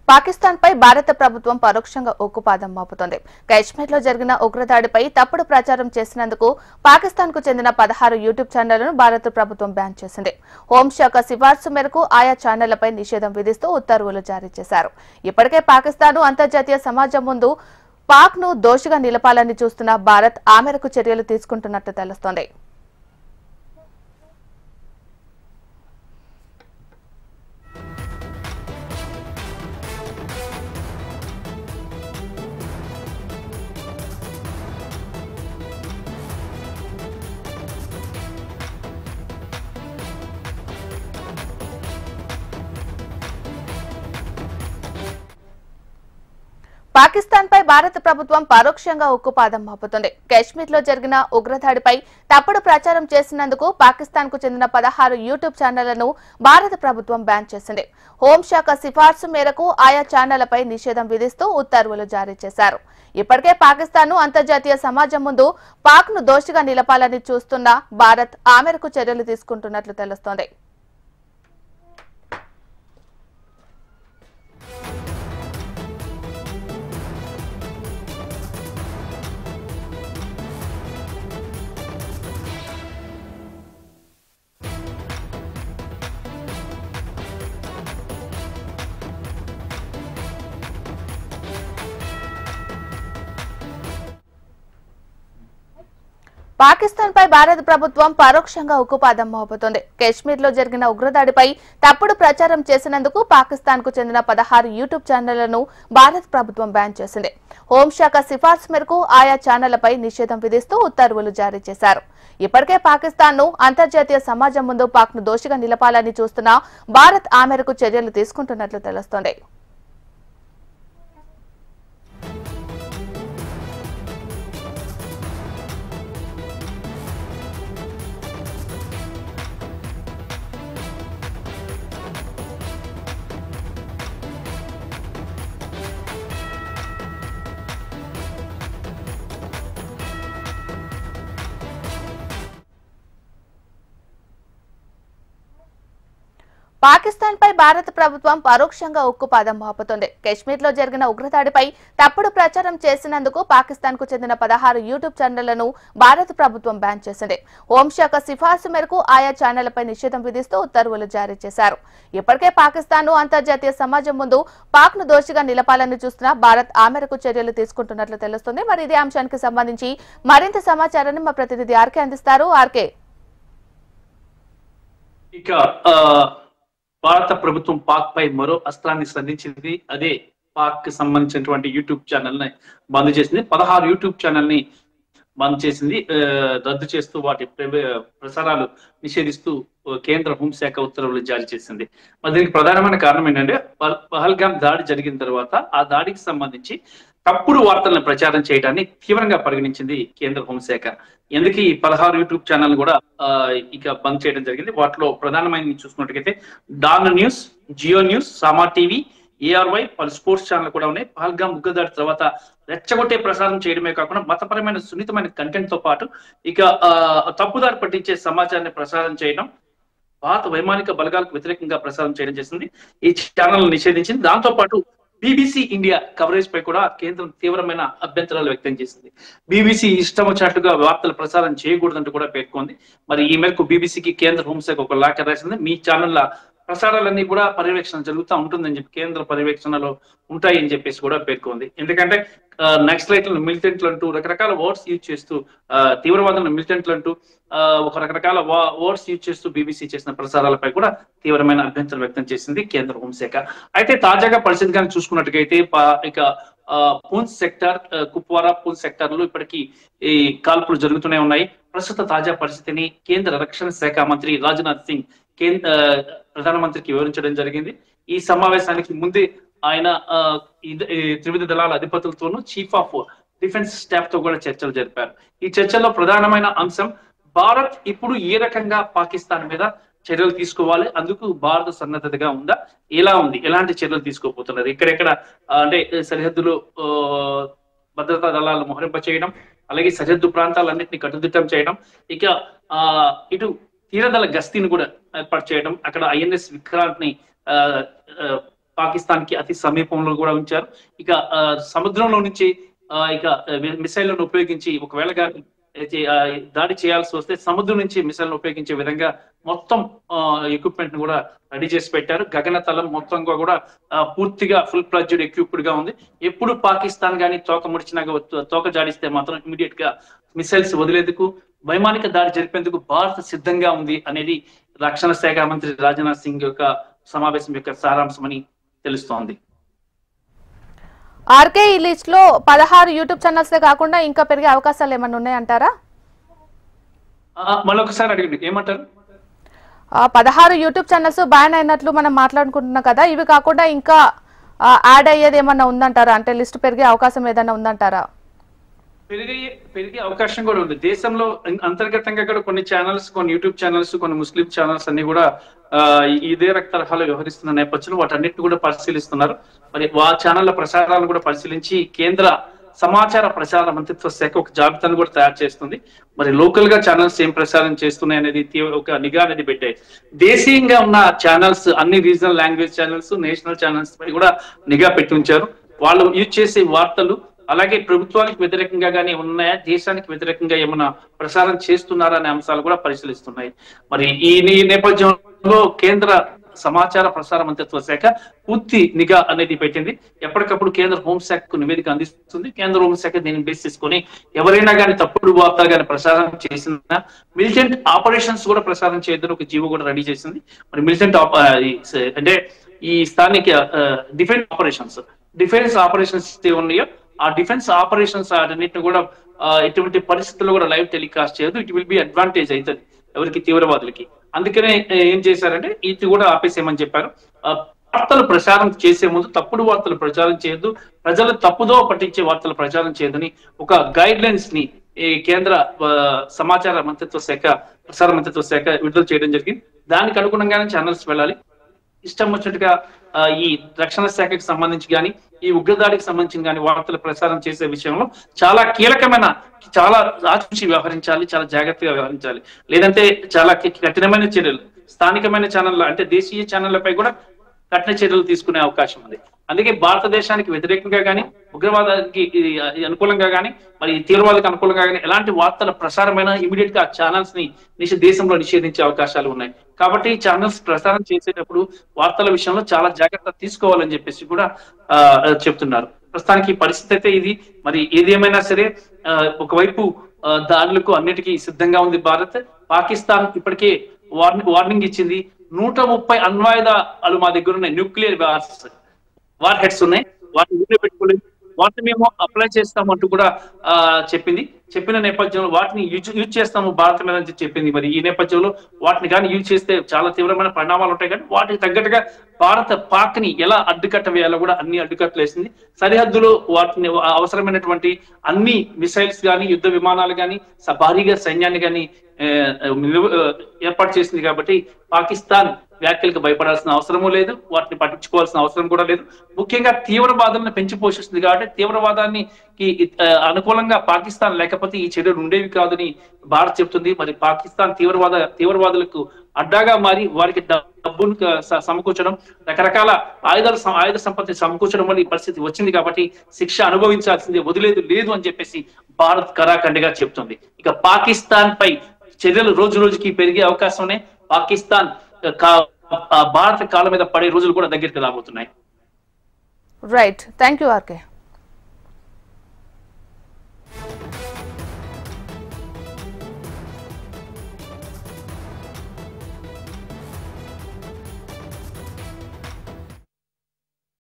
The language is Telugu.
పాకిస్తాన్ పై భారత ప్రభుత్వం పరోక్షంగా ఉక్కుపాదం మోపుతోంది. కశ్మీర్లో జరిగిన ఉగ్రదాడిపై తప్పుడు ప్రచారం చేసినందుకు పాకిస్తాన్ కు చెందిన 16 యూట్యూబ్ ఛానళ్లను భారత ప్రభుత్వం బ్యాన్ చేసింది. హోంశాఖ సిఫార్సు మేరకు ఆయా ఛానళ్లపై నిషేధం విధిస్తూ ఉత్తర్వులు జారీ చేశారు. ఇప్పటికే పాకిస్తాన్ అంతర్జాతీయ సమాజం ముందు పాక్ ను దోషిగా నిలపాలని చూస్తున్న భారత్ ఆ మేరకు చర్యలు తీసుకుంటున్నట్లు తెలుస్తోంది. పాకిస్తాన్ పై భారత ప్రభుత్వం పరోక్షంగా ఉక్కుపాదం మోపుతోంది. కశ్మీర్లో జరిగిన ఉగ్రదాడిపై తప్పుడు ప్రచారం చేసినందుకు పాకిస్తాన్ కు చెందిన 16 యూట్యూబ్ ఛానళ్లను భారత ప్రభుత్వం బ్యాన్ చేసింది. హోంశాఖ సిఫార్సు మేరకు ఆయా ఛానళ్లపై నిషేధం విధిస్తూ ఉత్తర్వులు జారీ చేశారు. ఇప్పటికే పాకిస్తాన్ అంతర్జాతీయ సమాజం ముందు పాక్ ను దోషిగా నిలపాలని చూస్తున్న భారత్ ఆ మేరకు చర్యలు తీసుకుంటున్నట్లు తెలుస్తోంది. పాకిస్తాన్ పై భారత ప్రభుత్వం పరోక్షంగా ఉక్కుపాదం మోపుతోంది. కశ్మీర్లో జరిగిన ఉగ్రదాడిపై తప్పుడు ప్రచారం చేసినందుకు పాకిస్తాన్ కు చెందిన 16 యూట్యూబ్ ఛానళ్లను భారత ప్రభుత్వం బ్యాన్ చేసింది. హోంశాఖ సిఫార్సు మేరకు ఆయా ఛానళ్లపై నిషేధం విధిస్తూ ఉత్తర్వులు జారీ చేశారు. ఇప్పటికే పాకిస్తాన్ ను అంతర్జాతీయ సమాజం ముందు పాక్ ను దోషిగా నిలపాలని చూస్తున్న భారత్ ఆ మేరకు చర్యలు తీసుకుంటున్నట్లు తెలుస్తోంది. పాకిస్తాన్ పై భారత ప్రభుత్వం పరోక్షంగా ఉక్కుపాదం మోపుతోంది. కశ్మీర్లో జరిగిన ఉగ్రదాడిపై తప్పుడు ప్రచారం చేసినందుకు పాకిస్తాన్ కు చెందిన 16 యూట్యూబ్ ఛానళ్లను భారత ప్రభుత్వం బ్యాన్ చేసింది. హోంశాఖ సిఫార్సు మేరకు ఆయా ఛానళ్లపై నిషేధం విధిస్తూ ఉత్తర్వులు జారీ చేశారు. ఇప్పటికే పాకిస్తాన్ అంతర్జాతీయ సమాజం ముందు పాక్ ను దోషిగా నిలపాలని చూస్తున్న భారత్ ఆ మేరకు చర్యలు తీసుకుంటున్నట్లు తెలుస్తోంది. మరి ఇదే అంశానికి సంబంధించి మరింత సమాచారాన్ని మా ప్రతినిధి ఆర్కే అందిస్తారు. ఆర్కే, భారత ప్రభుత్వం పాక్ పై మరో అస్త్రాన్ని సంధించింది. అదే పాక్ కి సంబంధించినటువంటి యూట్యూబ్ ఛానల్ ని బంద్ చేసింది. 16 యూట్యూబ్ ఛానల్ ని బంద్ చేసింది, రద్దు చేస్తూ వాటి ప్రసారాలు నిషేధిస్తూ కేంద్ర హోంశాఖ ఉత్తర్వులు జారీ చేసింది. మరి దీనికి ప్రధానమైన కారణం ఏంటంటే పహల్గామ్ దాడి జరిగిన తర్వాత ఆ దాడికి సంబంధించి తప్పుడు వార్తలను ప్రచారం చేయడాన్ని తీవ్రంగా పరిగణించింది కేంద్ర హోంశాఖ. ఎందుకు ఈ 16 యూట్యూబ్ ఛానల్ కూడా ఇక బంద్ చేయడం జరిగింది. వాటిలో ప్రధానమైన చూసుకున్నట్టుగైతే డాన్ న్యూస్, జియో న్యూస్, సామా టీవీ, ఏఆర్వై, పలు స్పోర్ట్స్ ఛానల్ కూడా ఉన్నాయి. పహల్గామ్ ఉగ్రదాడి తర్వాత రెచ్చగొట్టే ప్రసారం చేయడమే కాకుండా మతపరమైన సున్నితమైన కంటెంట్ తో పాటు ఇక తప్పుదారి పట్టించే సమాచారాన్ని ప్రసారం చేయడం, భారత వైమానిక బలగాలకు వ్యతిరేకంగా ప్రసారం చేయడం చేసింది. ఈ ఛానల్ నిషేధించింది. దాంతో పాటు బీబీసీ ఇండియా కవరేజ్ పై కూడా కేంద్రం తీవ్రమైన అభ్యంతరాలు వ్యక్తం చేసింది. బీబీసీ ఇష్టం వచ్చినట్టుగా వార్తలు ప్రసారం చేయకూడదంటూ కూడా పేర్కొంది. మరి ఈ మేరకు బీబీసీకి కేంద్ర హోంశాఖ ఒక లేఖ రాసింది. మీ ఛానళ్ల ప్రసారాలన్నీ కూడా పర్యవేక్షణ జరుగుతూ ఉంటుందని చెప్పి, కేంద్ర పర్యవేక్షణలో ఉంటాయి అని చెప్పేసి కూడా పేర్కొంది. ఎందుకంటే నక్సలైట్లను మిలిటెంట్లు అంటూ రకరకాల వర్డ్స్ యూజ్ చేస్తూ, తీవ్రవాదులను మిలిటెంట్లు అంటూ ఒక రకరకాల వర్డ్స్ యూజ్ చేస్తూ బీబీసీ చేసిన ప్రసారాలపై కూడా తీవ్రమైన అభ్యంతరం వ్యక్తం చేసింది కేంద్ర హోంశాఖ. అయితే తాజాగా పరిస్థితి కానీ చూసుకున్నట్టుగైతే ఇక పూంచ్ సెక్టార్, కుప్వారా, పూంచ్ సెక్టార్ లో ఇప్పటికీ ఈ కాల్పులు జరుగుతూనే ఉన్నాయి. ప్రస్తుత తాజా పరిస్థితిని కేంద్ర రక్షణ శాఖ మంత్రి రాజ్నాథ్ సింగ్ ప్రధానమంత్రికి వివరించడం జరిగింది. ఈ సమావేశానికి ముందే ఆయన త్రివిధ దళాల అధిపతులతోనూ చీఫ్ ఆఫ్ డిఫెన్స్ స్టాఫ్ తో కూడా చర్చలు జరిపారు. ఈ చర్చల్లో ప్రధానమైన అంశం భారత్ ఇప్పుడు ఏ రకంగా పాకిస్తాన్ మీద చర్యలు తీసుకోవాలి, అందుకు భారత సన్నద్ధతగా ఉందా, ఎలా ఉంది, ఎలాంటి చర్యలు తీసుకోబోతున్నారు, ఇక్కడెక్కడ అంటే సరిహద్దులో భద్రతా దళాలను మోహరింప చేయడం, అలాగే సరిహద్దు ప్రాంతాలన్నింటినీ కట్టుదిట్టం చేయడం, ఇక ఇటు తీరదల గస్తీని కూడా ఏర్పాటు చేయడం, అక్కడ ఐఎన్ఎస్ విక్రాంత్ ని పాకిస్తాన్ కి అతి సమీపంలో కూడా ఉంచారు. ఇక సముద్రంలో నుంచి ఇక మిసైళ్లను ఉపయోగించి ఒకవేళ దాడి చేయాల్సి వస్తే సముద్రం నుంచి మిసైల్ను ఉపయోగించే విధంగా మొత్తం ఎక్విప్మెంట్ ను కూడా రెడీ చేసి పెట్టారు. గగనతలం మొత్తంగా కూడా పూర్తిగా ఫుల్ ఫ్లెడ్జ్డ్ ఎక్విప్డ్ గా ఉంది. ఎప్పుడు పాకిస్తాన్ గానీ తోక ముడిచినా తోక జాడిస్తే మాత్రం ఇమీడియట్ గా మిసైల్స్ వదిలేందుకు, వైమానిక దాడి జరిపేందుకు భారత్ సిద్ధంగా ఉంది అనేది రక్షణ శాఖ మంత్రి రాజ్నాథ్ సింగ్ యొక్క సమావేశం యొక్క సారాంశమని తెలుస్తోంది. ఆర్కే ఈ లిస్ట్ లో 16 యూట్యూబ్ ఛానల్స్ కాకుండా ఇంకా పెరిగే అవకాశాలు ఏమన్నా ఉన్నాయంటారా? మళ్ళొకసారి అడిగింది ఏమంటారు? 16 యూట్యూబ్ ఛానల్స్ బ్యాన్ అయినట్లు మనం మాట్లాడుకుంటున్నాం కదా, ఇవి కాకుండా ఇంకా యాడ్ అయ్యేది ఏమన్నా ఉందంటారా? అంటే లిస్ట్ పెరిగే అవకాశం ఏదైనా ఉందంటారా? పెరిగే అవకాశం కూడా ఉంది. దేశంలో అంతర్గతంగా కూడా కొన్ని ఛానల్స్, కొన్ని యూట్యూబ్ ఛానల్స్, కొన్ని ముస్లిం ఛానల్స్ అన్ని కూడా ఇదే తరహాలో వ్యవహరిస్తున్న నేపథ్యంలో వాటన్నిటిని కూడా పరిశీలిస్తున్నారు. మరి ఆ ఛానళ్ల ప్రసారాలను కూడా పరిశీలించి కేంద్ర సమాచార ప్రసార మంత్రిత్వ శాఖ ఒక జాబితాను కూడా తయారు చేస్తుంది. మరి లోకల్ గా ఛానల్స్ ఏం ప్రసారం చేస్తున్నాయి అనేది ఒక నిఘా అనేది పెట్టాయి. దేశీయంగా ఉన్న ఛానల్స్, అన్ని regional language channels, national channels పై కూడా నిఘా పెట్టి ఉంచారు. వాళ్ళు యూజ్ చేసే వార్తలు అలాగే ప్రభుత్వానికి వ్యతిరేకంగా గానీ ఉన్నాయా, దేశానికి వ్యతిరేకంగా ఏమైనా ప్రసారం చేస్తున్నారా అనే అంశాలు కూడా పరిశీలిస్తున్నాయి. మరి ఈ నేపథ్యంలో కేంద్ర సమాచార ప్రసార మంత్రిత్వ శాఖ పూర్తి నిఘా అనేది పెట్టింది. ఎప్పటికప్పుడు కేంద్ర హోంశాఖకు నివేదిక అందిస్తుంది. కేంద్ర హోంశాఖ దీన్ని బేస్ చేసుకుని ఎవరైనా కానీ తప్పుడు వార్తలు కానీ ప్రసారం చేసిన మిలిటెంట్ ఆపరేషన్స్ కూడా ప్రసారం చేయొద్దని ఒక జీవో కూడా రెడీ చేసింది. మరి మిలిటెంట్ అంటే ఈ స్థానిక డిఫెన్స్ ఆపరేషన్స్ ఉన్నాయో ఆ డిఫెన్స్ ఆపరేషన్స్ అన్నింటిని కూడా ఎటువంటి పరిస్థితుల్లో కూడా లైవ్ టెలికాస్ట్ చేయదు. ఇట్ విల్ బి అడ్వాంటేజ్ అవుతుంది ఎవరికి, తీవ్రవాదులకి. అందుకనే ఏం చేశారంటే ఇది కూడా ఆపేసేయమని చెప్పారు. వార్తలు ప్రచారం చేసే ముందు తప్పుడు వార్తలు ప్రచారం చేయొద్దు, ప్రజలు తప్పుదో పట్టించే వార్తలు ప్రచారం చేయదని ఒక గైడ్ లైన్స్ ని ఈ కేంద్ర సమాచార మంత్రిత్వ శాఖ, ప్రసార మంత్రిత్వ శాఖ విడుదల చేయడం జరిగింది. దానికి అనుగుణంగానే ఛానల్స్ వెళ్ళాలి. ఇష్టం వచ్చినట్టుగా ఈ రక్షణ శాఖకి సంబంధించి కానీ, ఈ ఉగ్రదాడికి సంబంధించి కానీ వార్తలు ప్రసారం చేసే విషయంలో చాలా కీలకమైన, చాలా ఆచితూచి వ్యవహరించాలి, చాలా జాగ్రత్తగా వ్యవహరించాలి. లేదంటే చాలా కఠినమైన చర్యలు స్థానికమైన ఛానళ్ళ అంటే దేశీయ ఛానళ్లపై కూడా కఠిన చర్యలు తీసుకునే అవకాశం ఉంది. అందుకే భారతదేశానికి వ్యతిరేకంగా కానీ, ఉగ్రవాదానికి అనుకూలంగా కానీ, మరి తీవ్రవాదానికి అనుకూలంగా కానీ ఎలాంటి వార్తల ప్రసారమైన ఇమీడియట్ గా ఛానల్స్ ని దేశంలో నిషేధించే అవకాశాలు ఉన్నాయి. కాబట్టి ఛానల్స్ ప్రసారం చేసేటప్పుడు వార్తల విషయంలో చాలా జాగ్రత్త తీసుకోవాలని చెప్పేసి కూడా చెప్తున్నారు. ప్రస్తుతానికి పరిస్థితి అయితే ఇది. మరి ఏది ఏమైనా సరే ఒకవైపు దాడులకు అన్నిటికీ సిద్ధంగా ఉంది భారత్. పాకిస్తాన్ ఇప్పటికే వార్నింగ్ ఇచ్చింది. 130 అణ్వాయుధాలు మా దగ్గర ఉన్నాయి, న్యూక్లియర్ వార్ హెడ్స్ ఉన్నాయి, వాటిని పెట్టుకోలేదు, వాటిని మేము అప్లై చేస్తామంటూ కూడా చెప్పిన నేపథ్యంలో వాటిని యూజ్ చేస్తాము భారత్ మీద అని చెప్పింది. మరి ఈ నేపథ్యంలో వాటిని కానీ యూజ్ చేస్తే చాలా తీవ్రమైన పరిణామాలు ఉంటాయి. కానీ వాటికి తగ్గట్టుగా పాక్ ని ఎలా అడ్డుకట్ట వేయాలో కూడా అన్ని అడ్డుకట్టలు వేసింది. సరిహద్దులో వాటిని అవసరమైనటువంటి అన్ని మిసైల్స్ కానీ, యుద్ధ విమానాలు కానీ, భారీగా సైన్యాన్ని కానీ ఏర్పాటు చేసింది. కాబట్టి పాకిస్తాన్ వ్యాఖ్యలకు భయపడాల్సిన అవసరమూ లేదు, వాటిని పట్టించుకోవాల్సిన అవసరం కూడా లేదు. ముఖ్యంగా తీవ్రవాదాలను పెంచి పోషిస్తుంది కాబట్టి తీవ్రవాదానికి అనుకూలంగా పాకిస్తాన్ లేకపోతే ఈ చర్యలు ఉండేవి కాదని భారత్ చెప్తుంది. మరి పాకిస్తాన్ తీవ్రవాదులకు అడ్డాగా మారి వారికి డబ్బును సమకూర్చడం, రకరకాల ఆయుధ సంపత్తిని సమకూర్చడం వల్ల ఈ పరిస్థితి వచ్చింది. కాబట్టి శిక్ష అనుభవించాల్సిందే, వదిలేదు లేదు అని చెప్పేసి భారత్ కరాఖండిగా చెప్తుంది. ఇక పాకిస్తాన్ పై చర్యలు రోజు రోజుకి పెరిగే అవకాశం ఉన్నాయి. పాకిస్తాన్ భారత కాళ్ళ మీద పడే రోజులు కూడా దగ్గరికి రాబోతున్నాయి. Right, thank you RK.